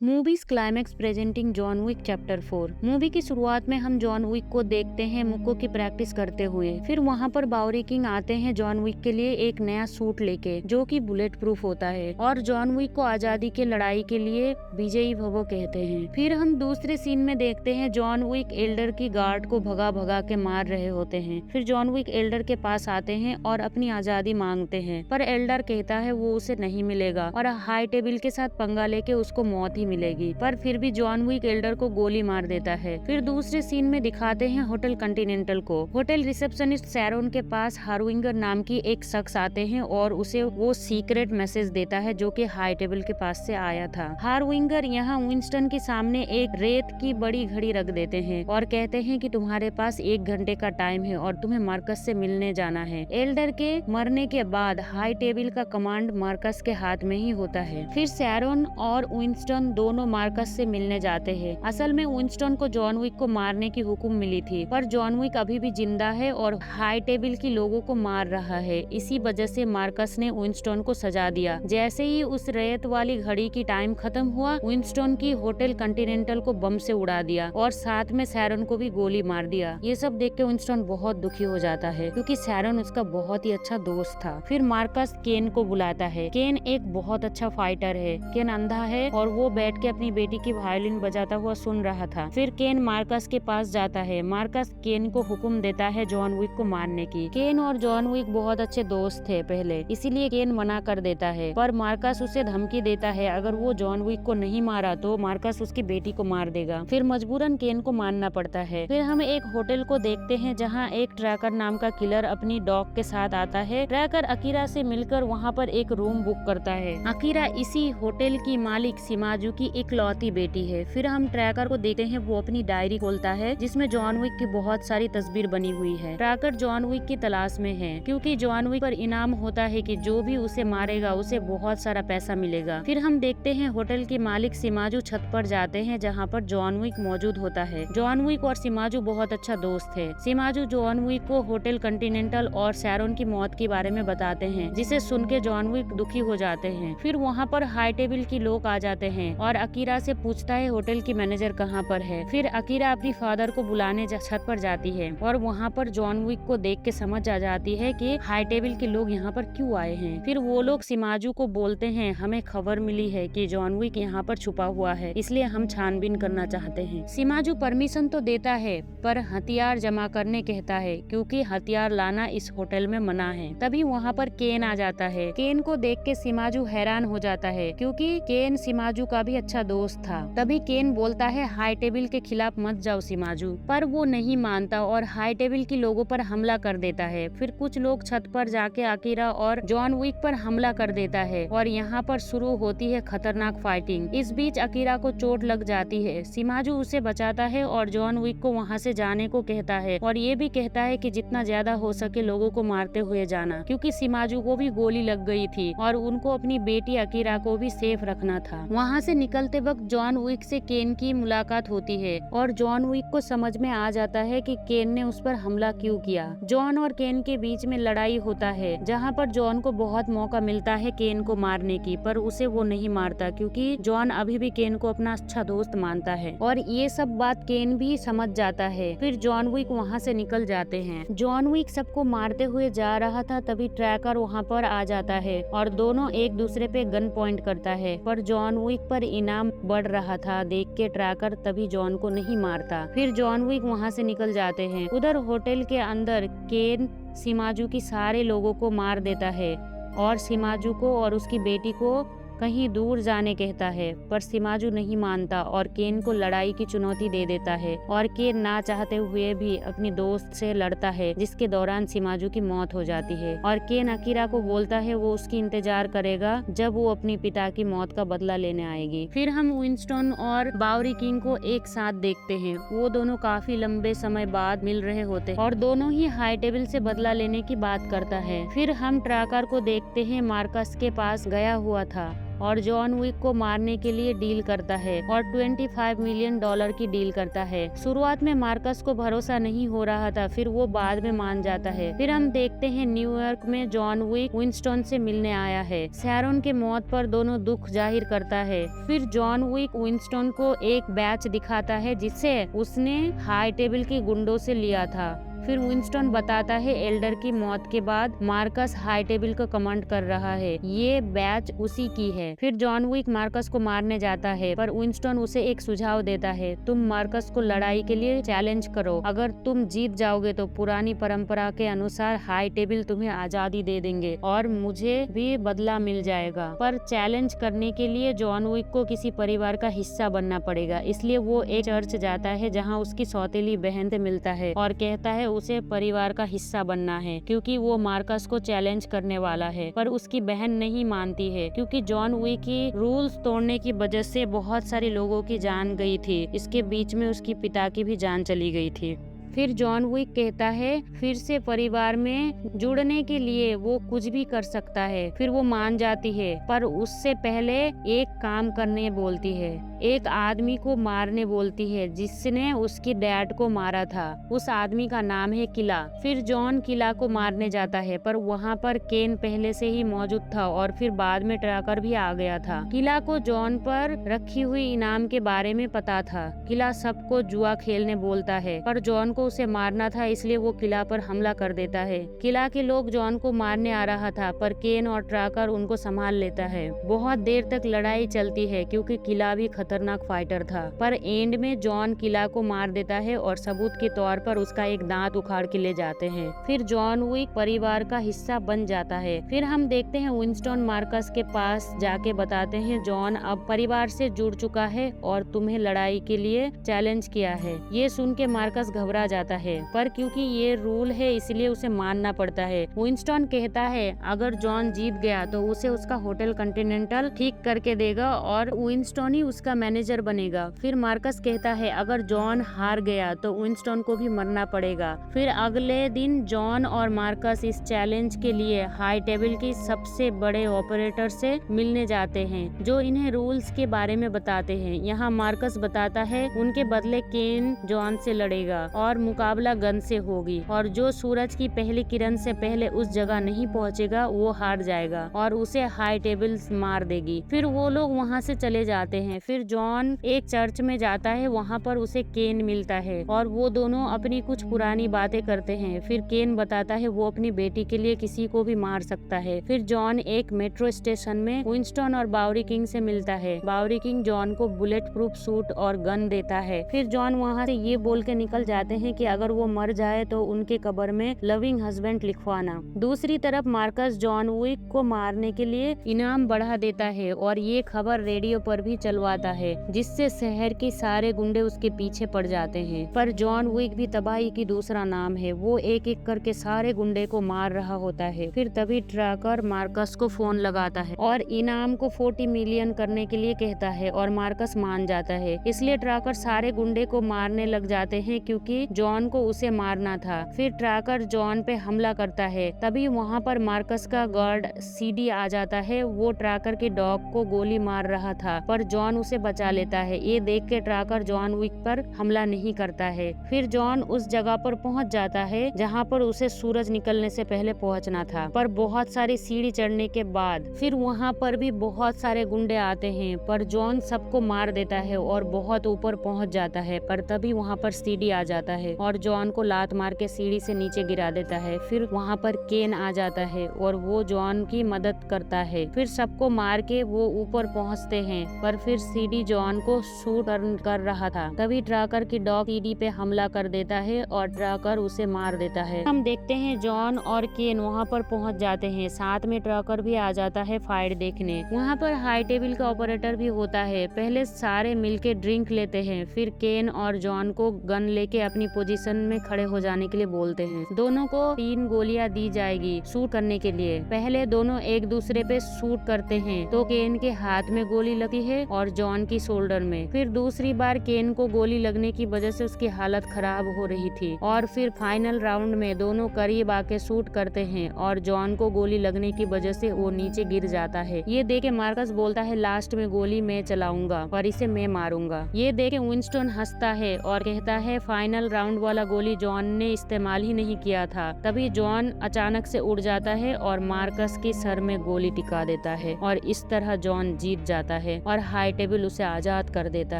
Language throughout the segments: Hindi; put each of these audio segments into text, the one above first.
Movies climax presenting John Wick chapter 4। Movie की शुरुआत में हम जॉन विक को देखते हैं मुक्को की प्रैक्टिस करते हुए। फिर वहाँ पर बावरी किंग आते हैं जॉन विक के लिए एक नया सूट लेके जो कि बुलेट प्रूफ होता है और जॉन विक को आजादी की लड़ाई के लिए विजयी भव कहते हैं। फिर हम दूसरे सीन में देखते हैं जॉन विक एल्डर की गार्ड को भगा भगा के मार रहे होते हैं। फिर जॉन विक एल्डर के पास आते हैं और अपनी आजादी मांगते हैं, पर एल्डर कहता है वो उसे नहीं मिलेगा और हाई टेबल के साथ पंगा लेके उसको मौत ही मिलेगी। पर फिर भी जॉन विक एल्डर को गोली मार देता है। फिर दूसरे सीन में दिखाते हैं होटल कॉन्टिनेंटल को। होटल रिसेप्शनिस्ट सैरोन के पास हार्विंगर नाम की एक शख्स आते हैं और उसे वो सीक्रेट मैसेज देता है जो कि हाई टेबल के पास से आया था। हार्विंगर यहाँ विंस्टन के सामने एक रेत की बड़ी घड़ी रख देते हैं और कहते हैं कि तुम्हारे पास 1 घंटे का टाइम है और तुम्हें मार्कस से मिलने जाना है। एल्डर के मरने के बाद हाई टेबल का कमांड मार्कस के हाथ में ही होता है। फिर सैरोन और विंस्टन दोनों मार्कस से मिलने जाते हैं। असल में विंस्टन को जॉन विक को मारने की हुक्म मिली थी, पर जॉन विक अभी भी जिंदा है और हाई टेबल की लोगों को मार रहा है। इसी वजह से मार्कस ने विंस्टन को सजा दिया। जैसे ही उस रेत वाली घड़ी की टाइम खत्म हुआ, विंस्टन की होटल कॉन्टिनेंटल को बम से उड़ा दिया और साथ में सैरोन को भी गोली मार दिया। ये सब देख के विंस्टन बहुत दुखी हो जाता है क्योंकि सैरोन उसका बहुत ही अच्छा दोस्त था। फिर मार्कस केन को बुलाता है। केन एक बहुत अच्छा फाइटर है। केन अंधा है और वो बैठ के अपनी बेटी की वायलिन बजाता हुआ सुन रहा था। फिर केन मार्कस के पास जाता है। मार्कस केन को हुक्म देता है जॉन विक को मारने की। केन और जॉन विक बहुत अच्छे दोस्त थे पहले, इसीलिए केन मना कर देता है, पर मार्कस उसे धमकी देता है अगर वो जॉन विक को नहीं मारा तो मार्कस उसकी बेटी को मार देगा। फिर मजबूरन केन को मानना पड़ता है। फिर हम एक होटल को देखते हैं जहाँ एक ट्रैकर नाम का किलर अपनी डॉग के साथ आता है। ट्रैकर अकीरा से मिलकर वहाँ पर एक रूम बुक करता है। अकीरा इसी होटल की मालिक सिमाजू की इकलौती बेटी है। फिर हम ट्रैकर को देखते हैं वो अपनी डायरी खोलता है जिसमें जॉन विक की बहुत सारी तस्वीर बनी हुई है। ट्रैकर जॉन विक की तलाश में है क्योंकि जॉन विक पर इनाम होता है कि जो भी उसे मारेगा उसे बहुत सारा पैसा मिलेगा। फिर हम देखते हैं होटल की मालिक सिमाजू छत पर जाते हैं जहाँ पर जॉन विक मौजूद होता है। जॉन विक और सिमाजू बहुत अच्छा दोस्त है। सिमाजू जॉन विक को होटल कॉन्टिनेंटल और सैरोन की मौत के बारे में बताते हैं, जिसे सुन के जॉन विक दुखी हो जाते हैं। फिर वहाँ पर हाई टेबल की लोग आ जाते हैं और अकीरा से पूछता है होटल की मैनेजर कहाँ पर है। फिर अकीरा अपनी फादर को बुलाने छत पर जाती है और वहाँ पर जॉन विक को देख के समझ आ जाती है कि हाई टेबल के लोग यहाँ पर क्यों आए हैं। फिर वो लोग सिमाजू को बोलते हैं हमें खबर मिली है कि जॉन विक यहाँ पर छुपा हुआ है, इसलिए हम छानबीन करना चाहते हैं। सिमाजू परमिशन तो देता है पर हथियार जमा करने कहता है क्योंकि हथियार लाना इस होटल में मना है। तभी वहाँ पर केन आ जाता है। केन को देख के सिमाजू हैरान हो जाता है क्योंकि केन सिमाजू का भी अच्छा दोस्त था। तभी केन बोलता है हाई टेबल के खिलाफ मत जाओ सिमाजू, पर वो नहीं मानता और हाई टेबल के लोगों पर हमला कर देता है। फिर कुछ लोग छत पर जाके अकीरा और जॉन विक पर हमला कर देता है और यहाँ पर शुरू होती है खतरनाक फाइटिंग। इस बीच अकीरा को चोट लग जाती है। सिमाजू उसे बचाता है और जॉन विक को वहाँ से जाने को कहता है और ये भी कहता है कि जितना ज्यादा हो सके लोगों को मारते हुए जाना, क्योंकि सिमाजू को भी गोली लग गई थी और उनको अपनी बेटी अकीरा को भी सेफ रखना था। वहाँ से निकलते वक्त जॉन विक से केन की मुलाकात होती है और जॉन विक को समझ में आ जाता है कि केन ने उस पर हमला क्यों किया। जॉन और केन के बीच में लड़ाई होता है जहाँ पर जॉन को बहुत मौका मिलता है केन को मारने की, पर उसे वो नहीं मारता क्योंकि जॉन अभी भी केन को अपना अच्छा दोस्त मानता है और ये सब बात केन भी समझ जाता है। फिर जॉन विक वहाँ से निकल जाते हैं। जॉन विक सबको मारते हुए जा रहा था तभी ट्रैकर वहाँ पर आ जाता है और दोनों एक दूसरे पे गन पॉइंट करता है, पर जॉन विक पर इनाम बढ़ रहा था देख के ट्रैकर तभी जॉन को नहीं मारता। फिर जॉन विक वहाँ से निकल जाते हैं। उधर होटल के अंदर केन सिमाजू की सारे लोगों को मार देता है और सिमाजू को और उसकी बेटी को कहीं दूर जाने कहता है, पर सिमाजू नहीं मानता और केन को लड़ाई की चुनौती दे देता है और केन ना चाहते हुए भी अपनी दोस्त से लड़ता है, जिसके दौरान सिमाजू की मौत हो जाती है और केन अकीरा को बोलता है वो उसकी इंतजार करेगा जब वो अपनी पिता की मौत का बदला लेने आएगी। फिर हम विंस्टन और बावरी किंग को एक साथ देखते हैं। वो दोनों काफी लंबे समय बाद मिल रहे होते हैं और दोनों ही हाई टेबल से बदला लेने की बात करता है। फिर हम ट्रैकर को देखते हैं मार्कस के पास गया हुआ था और जॉन विक को मारने के लिए डील करता है और $25 मिलियन की डील करता है। शुरुआत में मार्कस को भरोसा नहीं हो रहा था, फिर वो बाद में मान जाता है। फिर हम देखते हैं न्यूयॉर्क में जॉन विक विंस्टन से मिलने आया है। शैरन के मौत पर दोनों दुख जाहिर करता है। फिर जॉन विक विंस्टन को एक बैच दिखाता है जिसे उसने हाई टेबल के गुंडों से लिया था। फिर विंस्टन बताता है एल्डर की मौत के बाद मार्कस हाई टेबल को कमांड कर रहा है, ये बैच उसी की है। फिर जॉन विक मार्कस को मारने जाता है, पर विंस्टन उसे एक सुझाव देता है, तुम मार्कस को लड़ाई के लिए चैलेंज करो, अगर तुम जीत जाओगे तो पुरानी परंपरा के अनुसार हाई टेबल तुम्हें आजादी दे देंगे और मुझे भी बदला मिल जाएगा। पर चैलेंज करने के लिए जॉन विक को किसी परिवार का हिस्सा बनना पड़ेगा, इसलिए वो एक चर्च जाता है जहाँ उसकी सौतेली बहन से मिलता है और कहता है उसे परिवार का हिस्सा बनना है क्योंकि वो मार्कस को चैलेंज करने वाला है। पर उसकी बहन नहीं मानती है क्योंकि जॉन विक की रूल्स तोड़ने की वजह से बहुत सारे लोगों की जान गई थी। इसके बीच में उसकी पिता की भी जान चली गई थी। फिर जॉन विक कहता है फिर से परिवार में जुड़ने के लिए वो कुछ भी कर सकता है। फिर वो मान जाती है, पर उससे पहले एक काम करने बोलती है, एक आदमी को मारने बोलती है जिसने उसकी डैड को मारा था। उस आदमी का नाम है किला। फिर जॉन किला को मारने जाता है, पर वहाँ पर केन पहले से ही मौजूद था और फिर बाद में ट्रैकर भी आ गया था। किला को जॉन पर रखी हुई इनाम के बारे में पता था। किला सबको जुआ खेलने बोलता है, पर जॉन को उसे मारना था, इसलिए वो किला पर हमला कर देता है। किला के लोग जॉन को मारने आ रहा था, पर केन और ट्रैकर उनको संभाल लेता है। बहुत देर तक लड़ाई चलती है क्योंकि किला भी खतरनाक फाइटर था, पर एंड में जॉन किला को मार देता है और सबूत के तौर पर उसका एक दांत उखाड़ के ले जाते हैं। फिर जॉन विक परिवार का हिस्सा बन जाता है। फिर हम देखते हैं विंस्टन मार्कस के पास जाके बताते हैं जॉन अब परिवार से जुड़ चुका है और तुम्हें लड़ाई के लिए चैलेंज किया है। ये सुन के मार्कस घबरा जाता है, पर क्योंकि ये रूल है इसलिए उसे मानना पड़ता है। विंस्टन कहता है अगर जॉन जीत गया तो उसे उसका होटल कॉन्टिनेंटल ठीक करके देगा और विंस्टन ही उसका मैनेजर बनेगा। फिर मार्कस कहता है अगर जॉन हार गया तो विंस्टन को भी मरना पड़ेगा। फिर अगले दिन जॉन और मार्कस इस चैलेंज के लिए हाई टेबल की सबसे बड़े ऑपरेटर से मिलने जाते हैं जो इन्हें रूल्स के बारे में बताते हैं। यहाँ मार्कस बताता है उनके बदले केन जॉन से लड़ेगा और मुकाबला गन से होगी और जो सूरज की पहली किरण से पहले उस जगह नहीं पहुंचेगा वो हार जाएगा और उसे हाई टेबल मार देगी। फिर वो लोग वहाँ से चले जाते हैं। फिर जॉन एक चर्च में जाता है, वहाँ पर उसे केन मिलता है और वो दोनों अपनी कुछ पुरानी बातें करते हैं। फिर केन बताता है वो अपनी बेटी के लिए किसी को भी मार सकता है। फिर जॉन एक मेट्रो स्टेशन में विंस्टन और बाउरी किंग से मिलता है। बाउरी किंग जॉन को बुलेट प्रूफ सूट और गन देता है। फिर जॉन वहाँ से ये बोल के निकल जाते हैं कि अगर वो मर जाए तो उनके कब्र में लविंग हस्बैंड लिखवाना। दूसरी तरफ मार्कस जॉन विक को मारने के लिए इनाम बढ़ा देता है और ये खबर रेडियो पर भी चलवाता है जिससे शहर के सारे गुंडे उसके पीछे पड़ जाते हैं। पर जॉन विक भी तबाही की दूसरा नाम है। वो एक एक करके सारे गुंडे को मार रहा होता है। फिर तभी ट्रैकर मार्कस को फोन लगाता है और इनाम को 40 मिलियन करने के लिए कहता है और मार्कस मान जाता है। इसलिए ट्रैकर सारे गुंडे को मारने लग जाते हैं क्योंकि जॉन को उसे मारना था। फिर ट्रैकर जॉन पे हमला करता है। तभी वहाँ पर मार्कस का गार्ड सीडी आ जाता है। वो ट्रैकर के डॉग को गोली मार रहा था, पर जॉन उसे बचा लेता है। ये देख के ट्रैकर जॉन विक पर हमला नहीं करता है। फिर जॉन उस जगह पर पहुँच जाता है जहाँ पर उसे सूरज निकलने से पहले पहुँचना था, पर बहुत सारी सीढ़ी चढ़ने के बाद फिर वहाँ पर भी बहुत सारे गुंडे आते हैं, पर जॉन सबको मार देता है और बहुत ऊपर पहुँच जाता है। पर तभी वहाँ पर सीडी आ जाता है और जॉन को लात मार के सीढ़ी से नीचे गिरा देता है। फिर वहाँ पर केन आ जाता है और वो जॉन की मदद करता है। फिर सबको मार के वो ऊपर पहुँचते हैं, पर फिर सीडी जॉन को शूट कर रहा था। तभी ट्रैकर की डॉग सीडी पे हमला कर देता है और ट्रैकर उसे मार देता है। हम देखते हैं जॉन और केन वहाँ पर पहुँच जाते हैं। साथ में ट्रैकर भी आ जाता है फाइट देखने। वहाँ पर हाई टेबल का ऑपरेटर भी होता है। पहले सारे मिलके ड्रिंक लेते हैं। फिर केन और जॉन को गन लेके अपनी पोजीशन में खड़े हो जाने के लिए बोलते हैं। दोनों को 3 गोलियां दी जाएगी शूट करने के लिए। पहले दोनों एक दूसरे पे शूट करते हैं तो केन के हाथ में गोली लगी है और जॉन की शोल्डर में। फिर दूसरी बार केन को गोली लगने की वजह से उसकी हालत खराब हो रही थी और फिर फाइनल राउंड में दोनों करीब आके शूट करते हैं और जॉन को गोली लगने की वजह से वो नीचे गिर जाता है। ये देखे मार्कस बोलता है लास्ट में गोली मैं चलाऊंगा और इसे मैं मारूंगा। ये देखे विंस्टन हंसता है और कहता है फाइनल राउंड वाला गोली जॉन ने इस्तेमाल ही नहीं किया था। तभी जॉन अचानक से उड़ जाता है और मार्कस के सर में गोली टिका देता है और इस तरह जॉन जीत जाता है और हाई टेबल उसे आजाद कर देता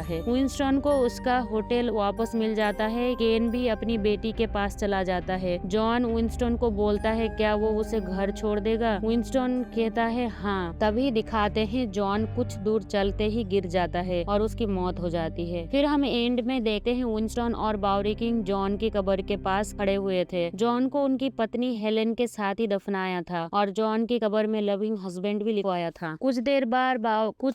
है। विंस्टन को उसका होटल वापस मिल जाता है। केन भी अपनी बेटी के पास चला जाता है। जॉन विंस्टन को बोलता है क्या वो उसे घर छोड़ देगा। विंस्टन कहता है हाँ। तभी दिखाते हैं जॉन कुछ दूर चलते ही गिर जाता है और उसकी मौत हो जाती है। फिर हम एंड में देखते हैं विंस्टन और बाउरी किंग जॉन की कब्र के पास खड़े हुए थे। जॉन को उनकी पत्नी हेलेन के साथ ही दफनाया था और जॉन की कब्र में लविंग हस्बैंड भी लिखवाया था। कुछ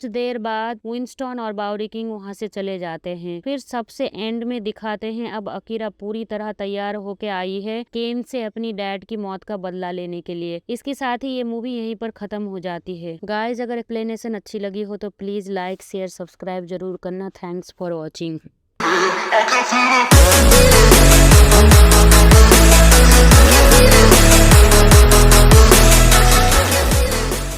देर बाद विंस्टन और बाउरी किंग वहाँ से चले जाते हैं। फिर सबसे एंड में दिखाते हैं अब अकीरा पूरी तरह तैयार होके आई है केन से अपनी डैड की मौत का बदला लेने के लिए। इसके साथ ही ये मूवी यहीं पर खत्म हो जाती है। गाइज अगर एक्सप्लेनेशन अच्छी लगी हो तो प्लीज लाइक शेयर सब्सक्राइब जरूर करना। Thanks for watching.